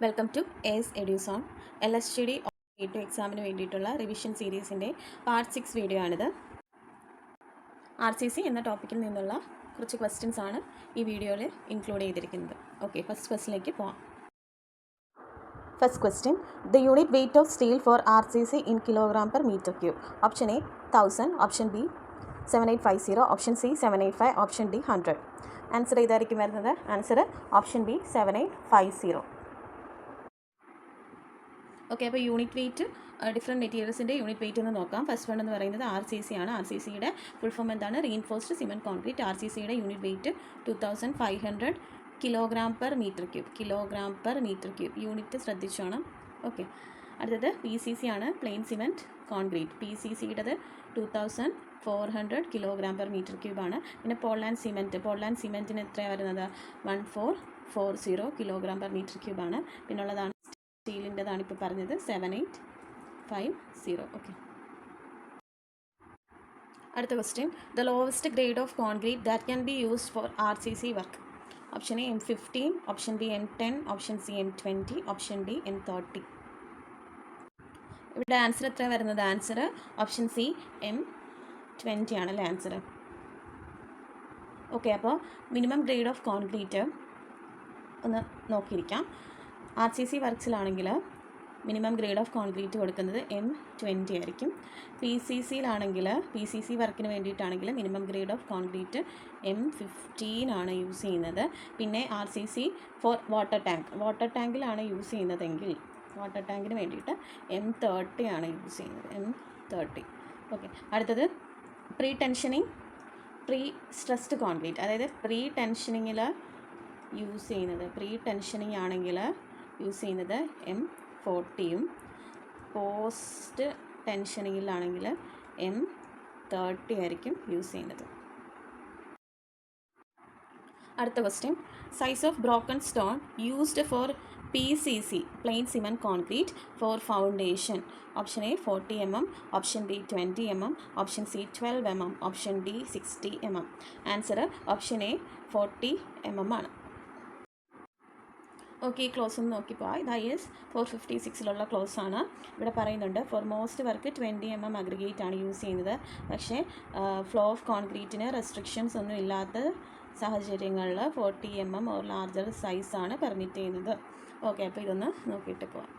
Welcome to AS EduZone. LSTD A2 എക്സാമിന് വേണ്ടിയിട്ടുള്ള revision സീരീസിൻ്റെ പാർട്ട് 6 വീഡിയോ ആണിത്. RCC എന്ന ടോപ്പിക്കിൽ നിന്നുള്ള കുറച്ച് ക്വസ്റ്റ്യൻസ് ആണ് ഈ വീഡിയോയിൽ ഇൻക്ലൂഡ് ചെയ്തിരിക്കുന്നത്. ഓക്കെ, ഫസ്റ്റ് ക്വസ്റ്റിലേക്ക് പോകാം. First question, the unit weight of steel for RCC in kilogram per metre cube. Option A 1000, option B 7850, option C 785, option D 100. Answer ഏതായിരിക്കും വരുന്നത്? Answer option B 7850. ഓക്കെ, അപ്പോൾ unit weight different മെറ്റീരിയൽസിൻ്റെ unit weight എന്ന് നോക്കാം. First one എന്ന് പറയുന്നത് RCC ആണ്. RCCയുടെ ഫുൾ ഫോം എന്താണ്? Reinforced cement concrete. RCCയുടെ unit weight 2500 kilogram per metre cube. Kilogram per metre cube unit ശ്രദ്ധിച്ചോണം. ഓക്കെ, അടുത്തത് PCC ആണ്, പ്ലെയിൻ സിമെൻറ്റ് കോൺക്രീറ്റ്. PCCയുടേത് 2400 കിലോഗ്രാം പെർ മീറ്റർ ക്യൂബാണ്. പിന്നെ പോർട്ട്ലാൻഡ് സിമെൻറ്റിന് എത്രയാണ് വരുന്നത്? 1440 കിലോഗ്രാം പെർ മീറ്റർ ക്യൂബാണ്. പിന്നുള്ളതാണ് സ്റ്റീലിൻ്റെതാണ് ഇപ്പോൾ പറഞ്ഞത് 7850. ഓക്കെ, അടുത്ത question, the lowest grade of concrete that can be used for RCC work. Option A M15, option B M10, option C M20, option D M30. ഇവിടെ ആൻസർ എത്ര വരുന്നത്? ആൻസർ ഓപ്ഷൻ സി M20 ആണല്ലേ answer. Okay, അപ്പോൾ minimum grade of concrete ഒന്ന് നോക്കിയിരിക്കാം. RCC വർക്ക്സിലാണെങ്കിൽ minimum grade of concrete കൊടുക്കുന്നത് M20 ആയിരിക്കും. PCCയിലാണെങ്കിൽ PCC വർക്കിന് വേണ്ടിയിട്ടാണെങ്കിൽ minimum grade of concrete M15 ആണ് യൂസ് ചെയ്യുന്നത്. പിന്നെ RCC ഫോർ വാട്ടർ ടാങ്കിലാണ് യൂസ് ചെയ്യുന്നതെങ്കിൽ വാട്ടർ ടാങ്കിന് വേണ്ടിയിട്ട് M30 ആണ് യൂസ് ചെയ്യുന്നത്. M30. ഓക്കെ, അടുത്തത് പ്രീ സ്ട്രെസ്ഡ് കോൺക്രീറ്റ്, അതായത് പ്രീ ടെൻഷനിങ്ങിൽ യൂസ് ചെയ്യുന്നത്, പ്രീ ടെൻഷനിങ് ആണെങ്കിൽ യൂസ് ചെയ്യുന്നത് M40യും പോസ്റ്റ് ടെൻഷനിങ്ങിലാണെങ്കിൽ M30 ആയിരിക്കും യൂസ് ചെയ്യുന്നത്. അടുത്ത question, size of broken stone used for PCC plain cement concrete for foundation. Option A 40 mm, option B 20 mm, option C 12 mm, option D 60 mm. Answer option A 40 mm ആണ്. Okay, ഈ clause ഒന്ന് നോക്കിപ്പോവാം. ഇത് IS 456 clause ആണ്. ഇവിടെ പറയുന്നുണ്ട് for most work 20 mm aggregate ആണ് use ചെയ്യുന്നത്. പക്ഷേ ഫ്ലോ ഓഫ് കോൺക്രീറ്റിന് റെസ്ട്രിക്ഷൻസ് ഒന്നും ഇല്ലാത്ത സാഹചര്യങ്ങളിൽ 40 mm ഓർ ലാർജർ സൈസാണ് പെർമിറ്റ് ചെയ്യുന്നത്. ഓക്കെ, അപ്പോൾ ഇതൊന്ന് നോക്കിയിട്ട് പോവാം.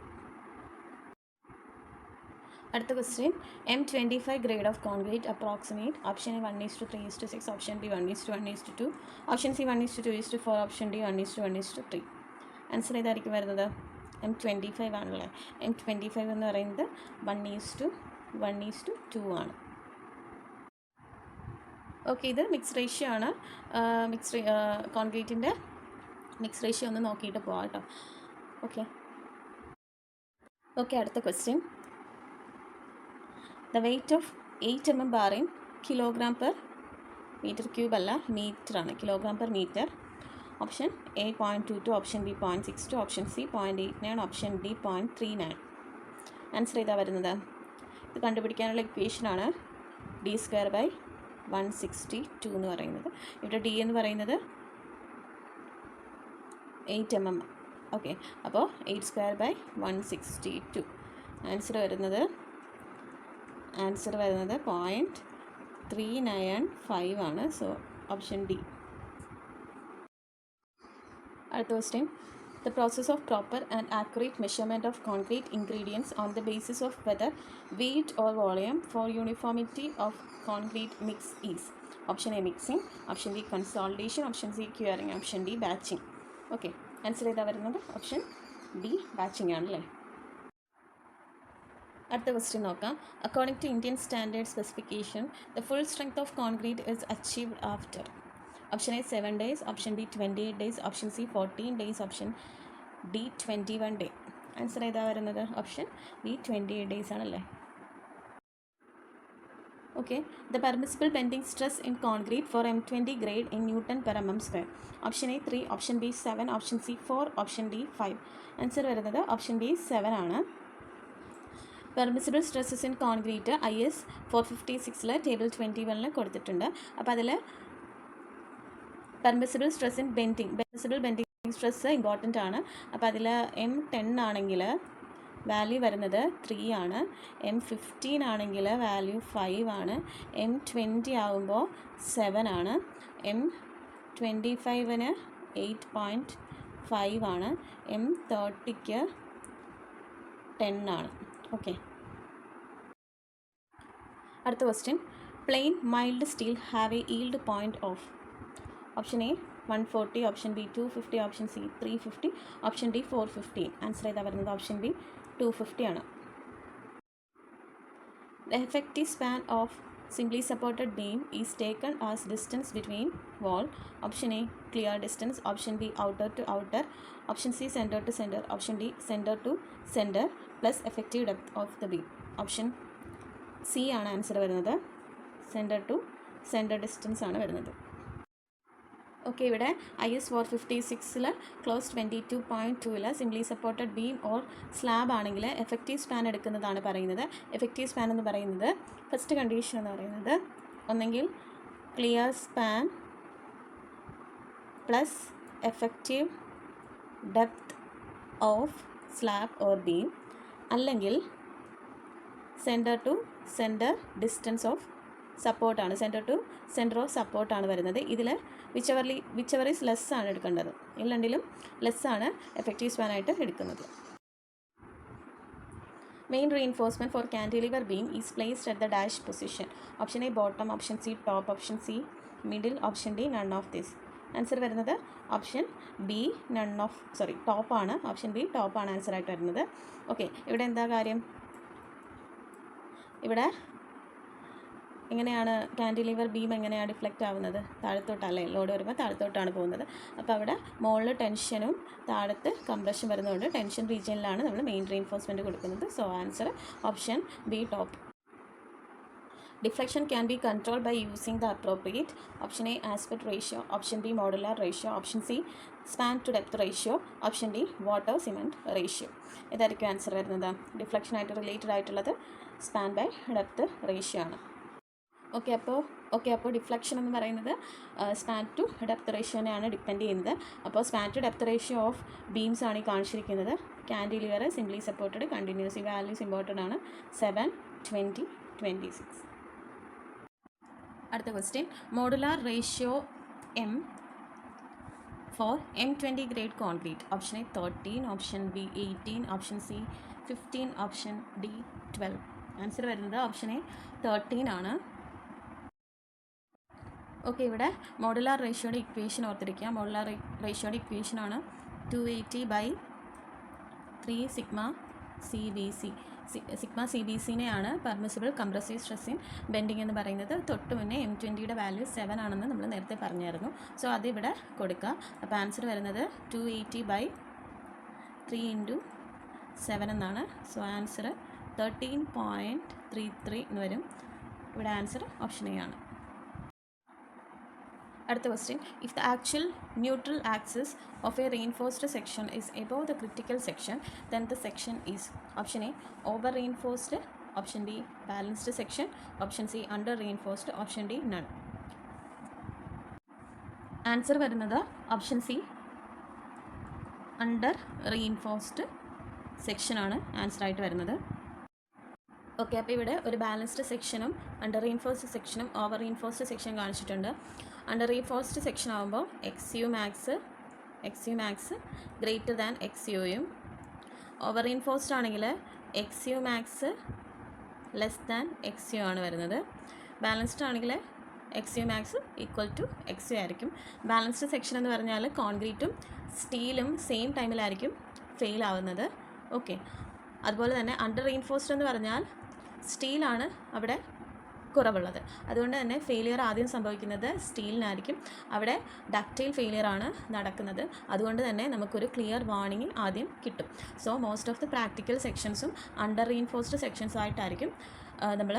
അടുത്ത question, M25 grade of concrete approximate. Option A 1:3:6, option B 1:1:2, option C 1:2:4, option D 1:1:3. Answer ഏതായിരിക്കും വരുന്നത്? M25 ആണല്ലേ. M25 എന്ന് പറയുന്നത് 1:1:2 ആണ്. ഓക്കെ, ഇത് മിക്സ് റേഷ്യോ ആണ്. കോൺക്രീറ്റിൻ്റെ മിക്സ് റേഷ്യോ ഒന്ന് നോക്കിയിട്ട് പോകാം കേട്ടോ. ഓക്കെ, അടുത്ത question, the weight of 8 mm bar in kilogram per metre cube അല്ല, മീറ്റർ ആണ്, kilogram per metre. Option A 0.22, option B 0.62, option C 0.89, option D 0.39. Answer ഏതാ വരുന്നത്? ഇത് കണ്ടുപിടിക്കാനുള്ള ഇക്വേഷനാണ് D²/162 എന്ന് പറയുന്നത്. ഇവിടെ D എന്ന് പറയുന്നത് 8 mm. ഓക്കെ, അപ്പോൾ 8²/162. ആൻസർ വരുന്നത് 0.395 ആണ്. So option D. അടുത്ത question, the process of proper and accurate measurement of concrete ingredients on the basis of whether weight or volume for uniformity of concrete mix is. Option A mixing, option B consolidation, option C curing, option D batching. Okay, answer ഏതാ വരുന്നത്? Option D batching ആണല്ലേ. അടുത്ത question നോക്കാം. According to Indian standard specification the full strength of concrete is achieved after. Option A 7 days, option B 28 days, option C 14 days, option D 21 day. Answer ഏതാ വരുന്നത്? Option B 28 days ആണല്ലേ. Okay, the permissible bending stress in concrete for M20 grade in Newton per mm². Option A 3, option B 7, option C 4, option D 5. Answer വരുന്നത് option B 7 ആണ്. Permissible stresses in concrete IS 456 table 21 കൊടുത്തിട്ടുണ്ട്. അപ്പോൾ അതിൽ permissible stress in bending stress important ആണ്. അപ്പോൾ അതിൽ M10 ആണെങ്കിൽ value വരുന്നത് 3 ആണ്. M15 ആണെങ്കിൽ വാല്യൂ 5 ആണ്. M20 ആകുമ്പോൾ 7 ആണ്. M25ന് 8.5 ആണ്. M30ക്ക് 10 ആണ്. ഓക്കെ, അടുത്ത question. Plain mild steel have a yield point of option A 140, option B 250, option C 350, option D 450. Answer ഏതാ വരുന്നത്? ഓപ്ഷൻ ബി 250 ആണ്. The effective span of simply supported beam is taken as distance between wall. Option A clear distance, option B outer to outer, option C center to center, option D center to center plus effective depth of the beam. Option C ആണ് answer വരുന്നത്. Centre to centre distance ആണ് വരുന്നത്. Okay, ഇവിടെ IS 456 close 22.2 simply supported beam or slab ആണെങ്കിൽ effective span എടുക്കുന്നതാണ് പറയുന്നത്. Effective span എന്ന് പറയുന്നത് ഫസ്റ്റ് കണ്ടീഷൻ എന്ന് പറയുന്നത് ഒന്നെങ്കിൽ clear span plus effective depth of slab or beam, അല്ലെങ്കിൽ centre to centre distance of സപ്പോർട്ടാണ്, സെൻറ്റർ ടു സെൻറ്റർ ഓഫ് സപ്പോർട്ടാണ് വരുന്നത്. ഇതിൽ വിച്ചവർ ഈസ് ലെസ് ആണ് എടുക്കേണ്ടത്. രണ്ടിലും ലെസ് ആണ് എഫക്റ്റീവ് സ്പാനായിട്ട് എടുക്കുന്നത്. Main reinforcement for cantilever beam is placed at the dash position. Option A bottom, option C top, option C middle, option D none of this. Answer വരുന്നത് option B ടോപ്പാണ്. Option B ടോപ്പാണ് ആൻസറായിട്ട് വരുന്നത്. Okay, ഇവിടെ എന്താ കാര്യം? ഇവിടെ എങ്ങനെയാണ് കാൻറ്റിലിവർ ബീം എങ്ങനെയാണ് ഡിഫ്ലക്റ്റ് ആവുന്നത്? താഴത്തോട്ടല്ലേ, ലോഡ് വരുമ്പോൾ താഴത്തോട്ടാണ് പോകുന്നത്. അപ്പോൾ അവിടെ മുകളിൽ ടെൻഷനും താഴത്ത് കംപ്രഷൻ വരുന്നതുകൊണ്ട് ടെൻഷൻ റീജിയനിലാണ് നമ്മൾ മെയിൻ റീഇൻഫോഴ്സ്മെൻറ്റ് കൊടുക്കുന്നത്. So answer option B top. Deflection can be controlled by using the appropriate option A aspect ratio, option B modular ratio, option C span to depth ratio, option D water cement ratio. ഇതായിരിക്കും answer വരുന്നത്. Deflection ആയിട്ട് related ആയിട്ടുള്ളത് span by depth ratio ആണ്. അപ്പോൾ deflection എന്ന് പറയുന്നത് span to depth റേഷ്യോനെയാണ് depend ചെയ്യുന്നത്. അപ്പോൾ span to depth ratio of beams ആണ് ഈ കാണിച്ചിരിക്കുന്നത്. കാൻറ്റിലിവർ സിംപ്ലി സപ്പോർട്ടഡ് കണ്ടിന്യൂസ്, ഈ വാല്യൂസ് ഇമ്പോർട്ടൻ്റ് ആണ്. 7, 20, 26. അടുത്ത question. Modular ratio M for M20 grade concrete. Option A 13, option B 18, option C 15, option D 12. Answer വരുന്നത് ഓപ്ഷൻ എ 13 ആണ്. Okay, ഇവിടെ modular റേഷ്യോയുടെ ഇക്വേഷൻ ഓർത്തിരിക്കുക. മോഡുലാർ റേഷ്യോയുടെ ഇക്വേഷനാണ് 280/3 സിഗ്മ CBC. സിഗ്മ CBCനെയാണ് permissible compressive stress in bending എന്ന് പറയുന്നത്. തൊട്ട് മുന്നേ M20യുടെ വാല്യൂ 7 ആണെന്ന് നമ്മൾ നേരത്തെ പറഞ്ഞായിരുന്നു. സോ അത് ഇവിടെ കൊടുക്കുക. അപ്പോൾ ആൻസർ വരുന്നത് 280/3 × 7 എന്നാണ്. സോ ആൻസർ 13.33 എന്ന് വരും. ഇവിടെ ആൻസർ ഓപ്ഷൻ എ ആണ്. അടുത്ത question. If the actual neutral axis of a reinforced section is above the critical section, then the section is option A over reinforced, option D balanced section, option C under reinforced, option D none. Answer വരുന്നത് option C under reinforced സെക്ഷനാണ് ആൻസറായിട്ട് വരുന്നത്. Okay, അപ്പോൾ ഇവിടെ ഒരു balanced സെക്ഷനും under reinforced സെക്ഷനും over reinforced section കാണിച്ചിട്ടുണ്ട്. അണ്ടർ റീഇൻഫോഴ്സ്ഡ് സെക്ഷൻ ആകുമ്പോൾ XU മാക്സ് ഗ്രേറ്റർ ദാൻ XUയും, ഓവർ റീഇൻഫോഴ്സ്ഡ് ആണെങ്കിൽ XU max less than XU ആണ് വരുന്നത്. ബാലൻസ്ഡ് ആണെങ്കിൽ XU max equal to XU ആയിരിക്കും. ബാലൻസ്ഡ് സെക്ഷൻ എന്ന് പറഞ്ഞാൽ കോൺക്രീറ്റും സ്റ്റീലും സെയിം ടൈമിലായിരിക്കും ഫെയിൽ ആവുന്നത്. ഓക്കെ, അതുപോലെ തന്നെ അണ്ടർ റീഇൻഫോഴ്സ്ഡ് എന്ന് പറഞ്ഞാൽ സ്റ്റീലാണ് അവിടെ കുറവുള്ളത്. അതുകൊണ്ട് തന്നെ ഫെയിലിയർ ആദ്യം സംഭവിക്കുന്നത് സ്റ്റീലിനായിരിക്കും. അവിടെ ഡക്റ്റൈൽ ഫെയിലിയർ ആണ് നടക്കുന്നത്. അതുകൊണ്ട് തന്നെ നമുക്കൊരു ക്ലിയർ വാർണിംഗ് ആദ്യം കിട്ടും. So most of the practical സെക്ഷൻസും അണ്ടർ റീഇൻഫോഴ്സ്ഡ് സെക്ഷൻസ് ആയിട്ടായിരിക്കും നമ്മൾ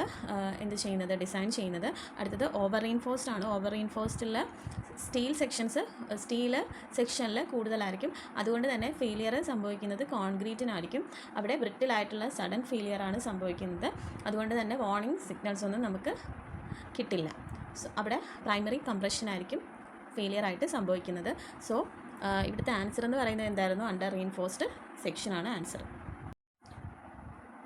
ഡിസൈൻ ചെയ്യുന്നത്. അടുത്തത് ഓവർ റീഇൻഫോഴ്സ്ഡ് ആണ്. ഓവർ റീഇൻഫോഴ്സ്ഡിൽ സ്റ്റീൽ സെക്ഷനിൽ കൂടുതലായിരിക്കും. അതുകൊണ്ട് തന്നെ ഫെയിലിയർ സംഭവിക്കുന്നത് കോൺക്രീറ്റിനായിരിക്കും. അവിടെ ബ്രിട്ടിലായിട്ടുള്ള സഡൻ ഫെയിലിയർ ആണ് സംഭവിക്കുന്നത്. അതുകൊണ്ട് തന്നെ വാർണിംഗ് സിഗ്നൽസ് ഒന്നും നമുക്ക് കിട്ടില്ല. സോ അവിടെ പ്രൈമറി കംപ്രഷൻ ആയിരിക്കും ഫെയിലിയർ ആയിട്ട് സംഭവിക്കുന്നത്. സോ ഇവിടുത്തെ ആൻസർ എന്ന് പറയുന്നത് എന്തായിരുന്നു? അണ്ടർ റീൻഫോഴ്സ്ഡ് സെക്ഷനാണ് ആൻസർ.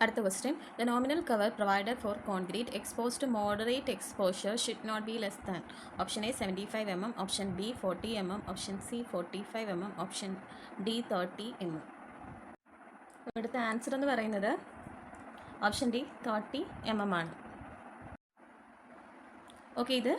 അടുത്ത question, the nominal cover provided for concrete exposed to moderate exposure should not be less than option A 75 mm, option B 40 mm, option C 45 mm, option D 30 mm. ഇവിടുത്തെ answer എന്ന് പറയുന്നത് option D 30 mm ആണ്. Okay, ഇത്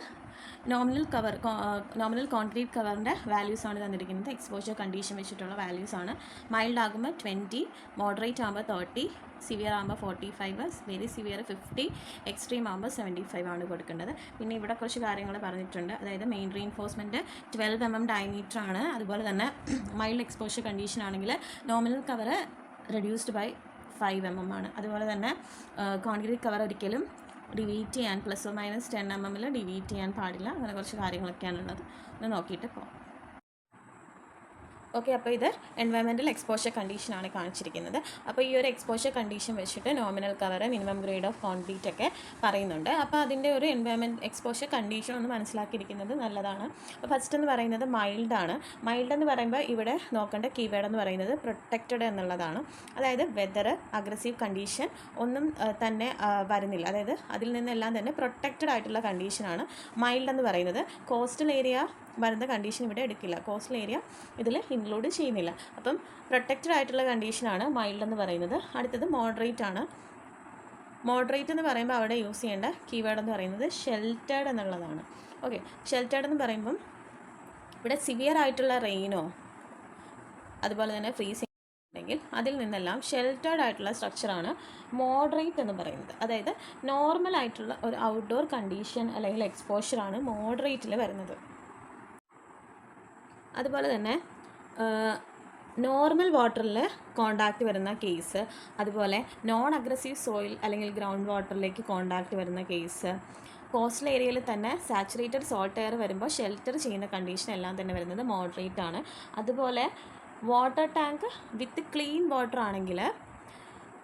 nominal concrete കവറിൻ്റെ values ആണ് തന്നിരിക്കുന്നത്. Exposure condition വെച്ചിട്ടുള്ള values ആണ്. മൈൽഡ് ആകുമ്പോൾ 20, മോഡറേറ്റ് ആകുമ്പോൾ 30, സിവിയർ ആകുമ്പോൾ 45, വെരി സിവിയർ 50, എക്സ്ട്രീം ആകുമ്പോൾ 75 ആണ് കൊടുക്കേണ്ടത്. പിന്നെ ഇവിടെ കുറച്ച് കാര്യങ്ങൾ പറഞ്ഞിട്ടുണ്ട്. അതായത് മെയിൻ റീഇൻഫോഴ്സ്മെൻറ്റ് 12 mm ഡയമീറ്റർ ആണ്. അതുപോലെ തന്നെ മൈൽഡ് എക്സ്പോഷർ കണ്ടീഷൻ ആണെങ്കിൽ nominal cover reduced by 5 mm ആണ്. അതുപോലെ തന്നെ കോൺക്രീറ്റ് കവർ ഒരിക്കലും ഡിവീറ്റ് ചെയ്യാൻ ±10 mm ഡിവീറ്റ് ചെയ്യാൻ പാടില്ല. അങ്ങനെ കുറച്ച് കാര്യങ്ങളൊക്കെയാണുള്ളത്. ഒന്ന് നോക്കിയിട്ട് പോകാം. ഓക്കെ, അപ്പോൾ ഇത് എൻവയറമെൻറ്റൽ എക്സ്പോഷർ കണ്ടീഷനാണ് കാണിച്ചിരിക്കുന്നത്. അപ്പോൾ ഈ ഒരു എക്സ്പോഷർ കണ്ടീഷൻ വെച്ചിട്ട് nominal cover, minimum grade of concrete ഒക്കെ പറയുന്നുണ്ട്. അപ്പോൾ അതിൻ്റെ ഒരു എക്സ്പോഷർ കണ്ടീഷൻ ഒന്ന് മനസ്സിലാക്കിയിരിക്കുന്നത് നല്ലതാണ്. അപ്പോൾ ഫസ്റ്റ് എന്ന് പറയുന്നത് മൈൽഡ് ആണ്. മൈൽഡ് എന്ന് പറയുമ്പോൾ ഇവിടെ നോക്കേണ്ട കീവേഡ് എന്ന് പറയുന്നത് പ്രൊട്ടക്റ്റഡ് എന്നുള്ളതാണ്. അതായത് വെതർ, അഗ്രസീവ് കണ്ടീഷൻ ഒന്നും തന്നെ വരുന്നില്ല. അതായത് അതിൽ നിന്നെല്ലാം തന്നെ പ്രൊട്ടക്റ്റഡ് ആയിട്ടുള്ള കണ്ടീഷനാണ് മൈൽഡ് എന്ന് പറയുന്നത്. കോസ്റ്റൽ ഏരിയ വരുന്ന കണ്ടീഷൻ ഇവിടെ എടുക്കില്ല. കോസ്റ്റൽ ഏരിയ ഇതിൽ ഇൻക്ലൂഡ് ചെയ്യുന്നില്ല. അപ്പം പ്രൊട്ടക്റ്റഡ് ആയിട്ടുള്ള കണ്ടീഷനാണ് മൈൽഡ് എന്ന് പറയുന്നത്. അടുത്തത് മോഡറേറ്റ് ആണ്. മോഡറേറ്റ് എന്ന് പറയുമ്പോൾ അവിടെ യൂസ് ചെയ്യേണ്ട കീവേഡ് എന്ന് പറയുന്നത് ഷെൽറ്റേർഡ് എന്നുള്ളതാണ്. ഓക്കെ, ഷെൽറ്റേർഡ് എന്ന് പറയുമ്പം ഇവിടെ സിവിയർ ആയിട്ടുള്ള റെയിനോ അതുപോലെ തന്നെ ഫ്രീസിങ് ഉണ്ടെങ്കിൽ അതിൽ നിന്നെല്ലാം ഷെൽറ്റേർഡ് ആയിട്ടുള്ള സ്ട്രക്ചറാണ് മോഡറേറ്റ് എന്ന് പറയുന്നത്. അതായത് നോർമൽ ആയിട്ടുള്ള ഒരു ഔട്ട്ഡോർ കണ്ടീഷൻ അല്ലെങ്കിൽ എക്സ്പോഷറാണ് മോഡറേറ്റിൽ വരുന്നത്. അതുപോലെ തന്നെ നോർമൽ വാട്ടറിൽ കോണ്ടാക്റ്റ് വരുന്ന കേസ്, അതുപോലെ നോൺ അഗ്രസീവ് സോയിൽ അല്ലെങ്കിൽ ഗ്രൗണ്ട് വാട്ടറിലേക്ക് കോണ്ടാക്റ്റ് വരുന്ന കേസ്, കോസ്റ്റൽ ഏരിയയിൽ തന്നെ സാച്ചുറേറ്റഡ് സോൾട്ട് എയർ വരുമ്പോൾ ഷെൽട്ടർ ചെയ്യുന്ന കണ്ടീഷൻ എല്ലാം തന്നെ വരുന്നത് മോഡറേറ്റ് ആണ്. അതുപോലെ water tank with clean water ആണെങ്കിൽ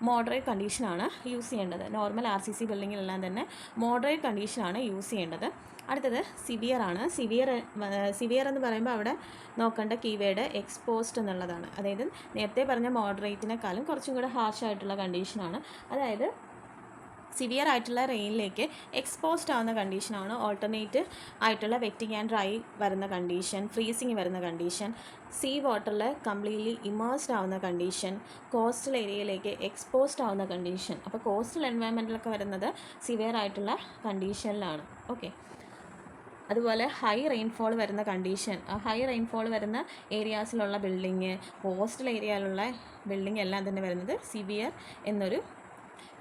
മോഡറേറ്റ് കണ്ടീഷനാണ് യൂസ് ചെയ്യേണ്ടത്. നോർമൽ RCC ബിൽഡിങ്ങിലെല്ലാം തന്നെ മോഡറേറ്റ് കണ്ടീഷനാണ് യൂസ് ചെയ്യേണ്ടത്. അടുത്തത് സിവിയർ ആണ്. സിവിയർ എന്ന് പറയുമ്പോൾ അവിടെ നോക്കേണ്ട കീവേഡ് എക്സ്പോസ്ഡ് എന്നുള്ളതാണ്. അതായത് നേരത്തെ പറഞ്ഞ മോഡറേറ്റിനെക്കാളും കുറച്ചും കൂടെ ഹാർഷ് ആയിട്ടുള്ള കണ്ടീഷനാണ്. അതായത് സിവിയർ ആയിട്ടുള്ള റെയിനിലേക്ക് എക്സ്പോസ്ഡ് ആവുന്ന കണ്ടീഷനാണ്. ഓൾട്ടർനേറ്റ് ആയിട്ടുള്ള വെറ്റിംഗ് ആൻഡ് ഡ്രൈ വരുന്ന കണ്ടീഷൻ, ഫ്രീസിങ് വരുന്ന കണ്ടീഷൻ, സീ വാട്ടറിൽ കംപ്ലീറ്റ്ലി ഇമേഴ്സ്ഡ് ആവുന്ന കണ്ടീഷൻ, കോസ്റ്റൽ ഏരിയയിലേക്ക് എക്സ്പോസ്ഡ് ആവുന്ന കണ്ടീഷൻ. അപ്പോൾ കോസ്റ്റൽ എൻവയൺമെൻറ്റിലൊക്കെ വരുന്നത് സിവിയർ ആയിട്ടുള്ള കണ്ടീഷനിലാണ്. ഓക്കെ, അതുപോലെ ഹൈ റെയിൻഫോൾ വരുന്ന കണ്ടീഷൻ, ഹൈ റെയിൻഫോൾ വരുന്ന ഏരിയാസിലുള്ള ബിൽഡിങ്, കോസ്റ്റൽ ഏരിയയിലുള്ള ബിൽഡിംഗ് എല്ലാം തന്നെ വരുന്നത് സിവിയർ എന്നൊരു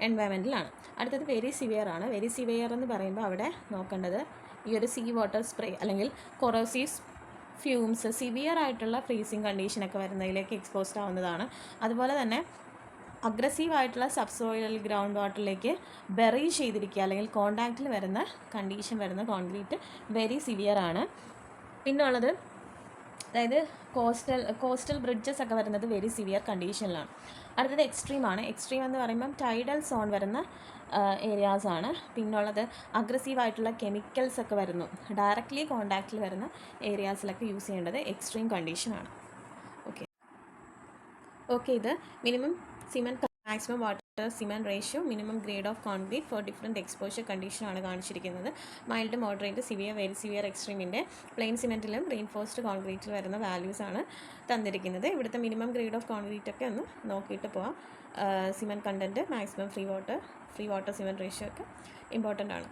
എൻവയൺമെൻറ്റിലാണ്. അടുത്തത് വെരി സിവിയർ ആണ്. വെരി സിവിയർ എന്ന് പറയുമ്പോൾ അവിടെ നോക്കേണ്ടത് ഈ ഒരു സീ വാട്ടർ സ്പ്രേ അല്ലെങ്കിൽ കൊറോസീവ് ഫ്യൂംസ്, സിവിയർ ആയിട്ടുള്ള ഫ്രീസിങ് കണ്ടീഷനൊക്കെ വരുന്നതിലേക്ക് എക്സ്പോസ്ഡ് ആവുന്നതാണ്. അതുപോലെ തന്നെ അഗ്രസീവ് ആയിട്ടുള്ള സബ്സോയിൽ ഗ്രൗണ്ട് വാട്ടറിലേക്ക് ബെറി ചെയ്തിരിക്കുക അല്ലെങ്കിൽ കോണ്ടാക്റ്റിൽ വരുന്ന കണ്ടീഷൻ വരുന്ന കോൺക്രീറ്റ് വെരി സിവിയർ ആണ്. പിന്നുള്ളത് അതായത് കോസ്റ്റൽ ബ്രിഡ്ജസ് ഒക്കെ വരുന്നത് വെരി സിവിയർ കണ്ടീഷനിലാണ്. അടുത്തത് എക്സ്ട്രീം ആണ്. എക്സ്ട്രീം എന്ന് പറയുമ്പം ടൈഡൽ സോൺ വരുന്ന ഏരിയാസാണ്. പിന്നുള്ളത് അഗ്രസീവ് ആയിട്ടുള്ള കെമിക്കൽസ് ഒക്കെ വരുന്നു, ഡയറക്റ്റ്ലി കോണ്ടാക്റ്റിൽ വരുന്ന ഏരിയാസിലൊക്കെ യൂസ് ചെയ്യേണ്ടത് എക്സ്ട്രീം കണ്ടീഷനാണ്. ഓക്കെ, ഇത് minimum cement maximum water cement ratio, minimum grade of concrete for different exposure കണ്ടീഷനാണ് കാണിച്ചിരിക്കുന്നത്. Mild, moderate, severe, very severe, എക്സ്ട്രീമിൻ്റെ പ്ലെയിൻ സിമെൻറ്റിലും റീൻഫോഴ്സ്ഡ് കോൺക്രീറ്റിൽ വരുന്ന വാല്യൂസാണ് തന്നിരിക്കുന്നത്. ഇവിടുത്തെ മിനിമം ഗ്രേഡ് ഓഫ് കോൺക്രീറ്റ് ഒക്കെ ഒന്ന് നോക്കിയിട്ട് പോവാം. Cement content, maximum free water cement ratio ഒക്കെ ഇമ്പോർട്ടൻ്റ് ആണ്.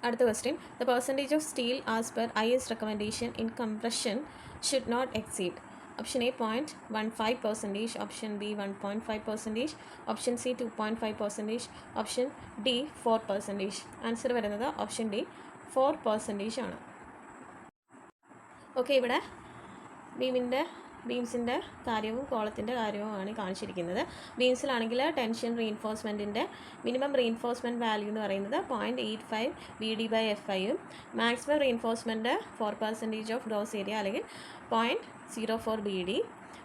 അടുത്ത question, the percentage of steel as per IS recommendation in compression should not exceed. Option A 0.15%, option B 1.5%, option C 2.5%, option D 4%. Answer വരുന്നത് option D 4% ആണ്. Okay, ഇവിടെ ബീംസിൻ്റെ കാര്യവും കോളത്തിൻ്റെ കാര്യവുമാണ് കാണിച്ചിരിക്കുന്നത്. ബീംസിലാണെങ്കിൽ ടെൻഷൻ റീഇൻഫോഴ്സ്മെൻറ്റിൻ്റെ മിനിമം റീഇൻഫോഴ്സ്മെൻറ്റ് വാല്യൂ എന്ന് പറയുന്നത് 0.85 VD/FIയും maximum reinforcement 4% of gross area അല്ലെങ്കിൽ 0.04 BD.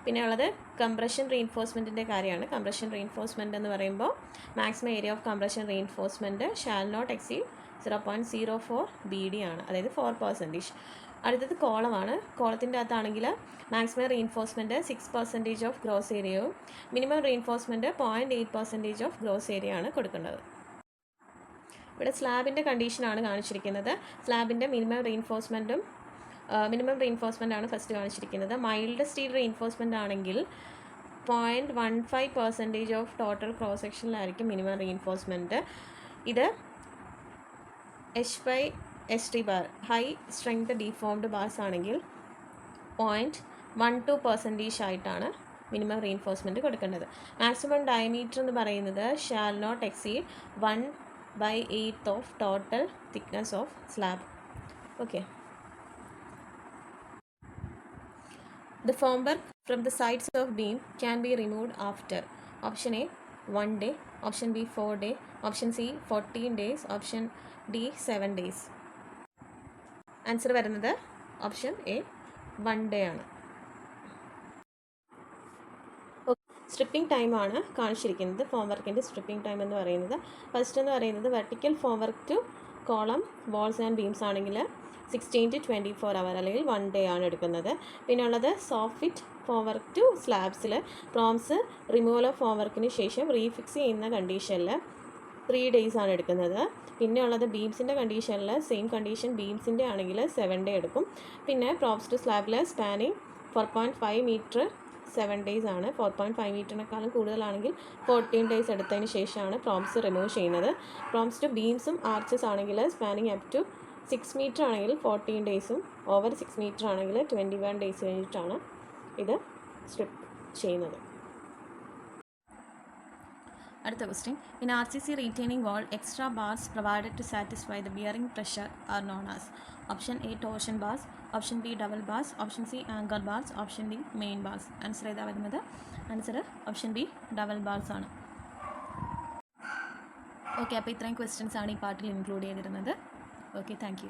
പിന്നെ ഉള്ളത് കംപ്രഷൻ റീഇൻഫോഴ്സ്മെൻറ്റിൻ്റെ കാര്യമാണ്. കംപ്രഷൻ റീഇൻഫോഴ്സ്മെൻറ്റ് എന്ന് പറയുമ്പോൾ maximum area of compression reinforcement shall not exceed 0.04 BD ആണ്, അതായത് 4%. അടുത്തത് കോളമാണ്. കോളത്തിൻ്റെ അകത്താണെങ്കിൽ മാക്സിമം റീഇൻഫോഴ്സ്മെൻറ്റ് 6% ഓഫ് ഗ്രോസ് ഏരിയയും minimum reinforcement 0.8% of gross area ആണ് കൊടുക്കേണ്ടത്. ഇവിടെ സ്ലാബിൻ്റെ കണ്ടീഷനാണ് കാണിച്ചിരിക്കുന്നത്. സ്ലാബിൻ്റെ മിനിമം റീഇൻഫോഴ്സ്മെൻ്റ് ആണ് ഫസ്റ്റ് കാണിച്ചിരിക്കുന്നത്. മൈൽഡ് സ്റ്റീൽ റീഇൻഫോഴ്സ്മെൻ്റ് ആണെങ്കിൽ 0.15% ഓഫ് ടോട്ടൽ ക്രോസ് സെക്ഷനിലായിരിക്കും മിനിമം റീഇൻഫോഴ്സ്മെൻറ്റ്. ഇത് H/ST bar high strength deformed bars ആണെങ്കിൽ 0.12% ആയിട്ടാണ് മിനിമം റീഇൻഫോഴ്സ്മെൻറ്റ് കൊടുക്കേണ്ടത്. മാക്സിമം ഡയമീറ്റർ എന്ന് പറയുന്നത് shall not exceed 1/8 of total thickness of slab. Okay. The formwork from the sides of beam can be removed after option A 1 day, option B 4 days, option C 14 days, option D 7 days. Answer വരുന്നത് option A 1 day ആണ്. Stripping ടൈമാണ് കാണിച്ചിരിക്കുന്നത്. Form വർക്കിൻ്റെ stripping time എന്ന് പറയുന്നത് first എന്ന് പറയുന്നത് vertical formwork to column walls and beams ആണെങ്കിൽ 16 to 24 hour അല്ലെങ്കിൽ 1 day ആണ് എടുക്കുന്നത്. പിന്നെ ഉള്ളത് soffit formwork to സ്ലാബ്സിൽ പ്രോംസ് റിമൂവൽ ഓഫ് ഫോം വർക്കിന് ശേഷം റീഫിക്സ് ചെയ്യുന്ന കണ്ടീഷനിൽ 3 days ആണ് എടുക്കുന്നത്. പിന്നെ ഉള്ളത് ബീംസിൻ്റെ കണ്ടീഷനിൽ സെയിം കണ്ടീഷൻ ബീംസിൻ്റെ ആണെങ്കിൽ 7 day എടുക്കും. പിന്നെ proms to സ്ലാബിൽ spanning 4.5 meter 7 days ആണ്. 4.5 meterനേക്കാളും കൂടുതലാണെങ്കിൽ 14 days എടുത്തതിന് ശേഷമാണ് പ്രോംസ് റിമൂവ് ചെയ്യുന്നത്. പ്രോംസ് ടു ബീംസും ആർച്ചസ് ആണെങ്കിൽ സ്പാനിങ് അപ് ടു 6 meter ആണെങ്കിൽ 14 daysഉം ഓവർ 6 meter ആണെങ്കിൽ 21 days കഴിഞ്ഞിട്ടാണ് ഇത് സ്ട്രിപ്പ് ചെയ്യുന്നത്. അടുത്ത question. In RCC retaining wall, extra bars provided to satisfy the bearing pressure are known as option A torsion bars, option B double bars, option C anchor bars, option D main bars. Answer ഏതാ വരുന്നത്? Answer option B double bars ആണ്. Okay, അപ്പോൾ ഇത്രയും questions ആണ് ഈ പാർട്ടിൽ include ചെയ്തിരുന്നത്. Okay, thank you.